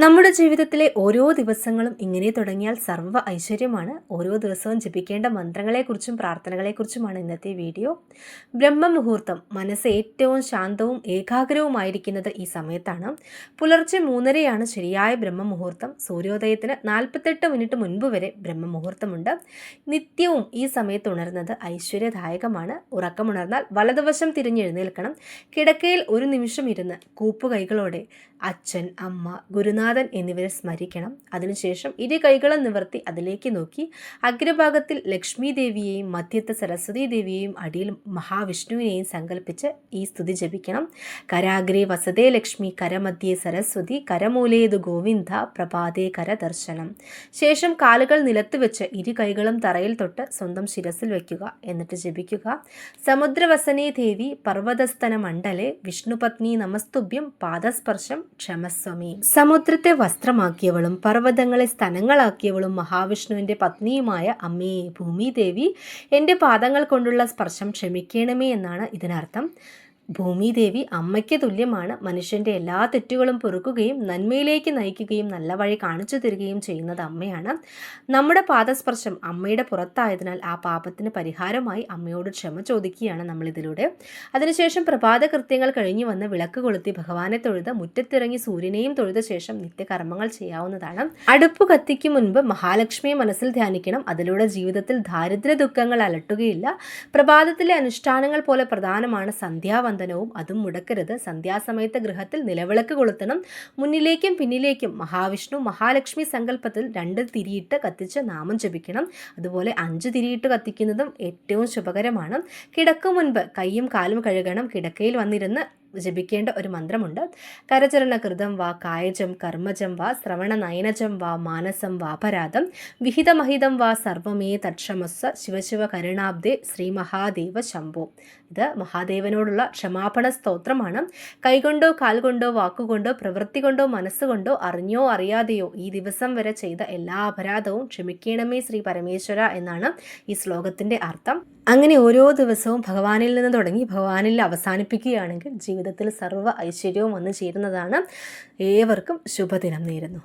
നമ്മുടെ ജീവിതത്തിലെ ഓരോ ദിവസങ്ങളും ഇങ്ങനെ തുടങ്ങിയാൽ സർവ്വ ഐശ്വര്യമാണ്. ഓരോ ദിവസവും ജപിക്കേണ്ട മന്ത്രങ്ങളെക്കുറിച്ചും പ്രാർത്ഥനകളെക്കുറിച്ചുമാണ് ഇന്നത്തെ വീഡിയോ. ബ്രഹ്മമുഹൂർത്തം മനസ്സ് ഏറ്റവും ശാന്തവും ഏകാഗ്രവുമായിരിക്കുന്നത് ഈ സമയത്താണ്. പുലർച്ചെ 3:30 ശരിയായ ബ്രഹ്മമുഹൂർത്തം. സൂര്യോദയത്തിന് 48 മിനിറ്റ് മുൻപ് വരെ ബ്രഹ്മമുഹൂർത്തമുണ്ട്. നിത്യവും ഈ സമയത്ത് ഉണർന്നത് ഐശ്വര്യദായകമാണ്. ഉറക്കമുണർന്നാൽ വലതുവശം തിരിഞ്ഞെഴുന്നേൽക്കണം. കിടക്കയിൽ ഒരു നിമിഷം ഇരുന്ന് കൂപ്പുകൈകളോടെ അച്ഛൻ, അമ്മ, ഗുരുനാഥൻ എന്നിവരെ സ്മരിക്കണം. അതിനുശേഷം ഇരു കൈകളും നിവർത്തി അതിലേക്ക് നോക്കി അഗ്രഭാഗത്തിൽ ലക്ഷ്മി ദേവിയെയും മധ്യത്ത് സരസ്വതി ദേവിയെയും അടിയിൽ മഹാവിഷ്ണുവിനെയും സങ്കല്പിച്ച് ഈ സ്തുതി ജപിക്കണം. കരാഗ്രേ വസതേ ലക്ഷ്മി, കരമധ്യേ സരസ്വതി, കരമൂലേതു ഗോവിന്ദ, പ്രഭാതേ കരദർശനം. ശേഷം കാലുകൾ നിലത്ത് വെച്ച് ഇരു കൈകളും തറയിൽ തൊട്ട് സ്വന്തം ശിരസിൽ വയ്ക്കുക. എന്നിട്ട് ജപിക്കുക: സമുദ്രവസനേ ദേവി, പർവ്വതസ്തന മണ്ഡലേ, വിഷ്ണുപത്നി നമസ്തുഭ്യം, പാദസ്പർശം ക്ഷമസ്വമി. സമുദ്രത്തെ വസ്ത്രമാക്കിയവളും പർവ്വതങ്ങളെ സ്തനങ്ങളാക്കിയവളും മഹാവിഷ്ണുവിന്റെ പത്നിയുമായ അമ്മേ ഭൂമിദേവി, എൻ്റെ പാദങ്ങൾ കൊണ്ടുള്ള സ്പർശം ക്ഷമിക്കണമേ എന്നാണ് ഇതിനർത്ഥം. ഭൂമിദേവി അമ്മയ്ക്ക് തുല്യമാണ്. മനുഷ്യൻ്റെ എല്ലാ തെറ്റുകളും പൊറുക്കുകയും നന്മയിലേക്ക് നയിക്കുകയും നല്ല വഴി കാണിച്ചു തരികയും ചെയ്യുന്നത് അമ്മയാണ്. നമ്മുടെ പാദസ്പർശം അമ്മയുടെ പുറത്തായതിനാൽ ആ പാപത്തിന് പരിഹാരമായി അമ്മയോട് ക്ഷമ ചോദിക്കുകയാണ് നമ്മളിതിലൂടെ. അതിനുശേഷം പ്രഭാത കൃത്യങ്ങൾ കഴിഞ്ഞു വന്ന് വിളക്ക് കൊളുത്തി ഭഗവാനെ തൊഴുത് മുറ്റത്തിറങ്ങി സൂര്യനെയും തൊഴുത ശേഷം നിത്യകർമ്മങ്ങൾ ചെയ്യാവുന്നതാണ്. അടുപ്പ് കത്തിക്കും മുൻപ് മഹാലക്ഷ്മിയെ മനസ്സിൽ ധ്യാനിക്കണം. അതിലൂടെ ജീവിതത്തിൽ ദാരിദ്ര്യ ദുഃഖങ്ങൾ അലട്ടുകയില്ല. പ്രഭാതത്തിലെ അനുഷ്ഠാനങ്ങൾ പോലെ പ്രധാനമാണ് സന്ധ്യാവന്ദനവും. അതും മുടക്കരുത്. സന്ധ്യാസമയത്ത് ഗൃഹത്തിൽ നിലവിളക്ക് കൊളുത്തണം. മുന്നിലേക്കും പിന്നിലേക്കും മഹാവിഷ്ണു മഹാലക്ഷ്മി സങ്കല്പത്തിൽ 2 തിരിയിട്ട് കത്തിച്ച് നാമം ജപിക്കണം. അതുപോലെ 5 തിരിയിട്ട് കത്തിക്കുന്നതും ഏറ്റവും ശുഭകരമാണ്. കിടക്കും മുൻപ് കൈയും കാലും കഴുകണം. കിടക്കയിൽ വന്നിരുന്ന് ജപിക്കേണ്ട ഒരു മന്ത്രമുണ്ട്. കരചരണകൃതം വാ കായജം കർമ്മജം വാ ശ്രവണ നയനജം വാ മാനസം വാപരാധം വിഹിതമഹിതം വാ സർവമേ തക്ഷമസ്വ ശിവശിവ കരുണാബ്ദേ ശ്രീ മഹാദേവ ശംഭോ. ഇത് മഹാദേവനോടുള്ള ക്ഷമാപണ സ്തോത്രമാണ്. കൈകൊണ്ടോ കാൽ കൊണ്ടോ വാക്കുകൊണ്ടോ പ്രവൃത്തി കൊണ്ടോ മനസ്സുകൊണ്ടോ അറിഞ്ഞോ അറിയാതെയോ ഈ ദിവസം വരെ ചെയ്ത എല്ലാ അപരാധവും ക്ഷമിക്കണമേ ശ്രീ പരമേശ്വര എന്നാണ് ഈ ശ്ലോകത്തിൻ്റെ അർത്ഥം. അങ്ങനെ ഓരോ ദിവസവും ഭഗവാനിൽ നിന്ന് തുടങ്ങി ഭഗവാനിൽ അവസാനിപ്പിക്കുകയാണെങ്കിൽ ജീവിതത്തിൽ സർവ്വ ഐശ്വര്യവും വന്നു ചേരുന്നതാണ്. ഏവർക്കും ശുഭദിനം നേരുന്നു.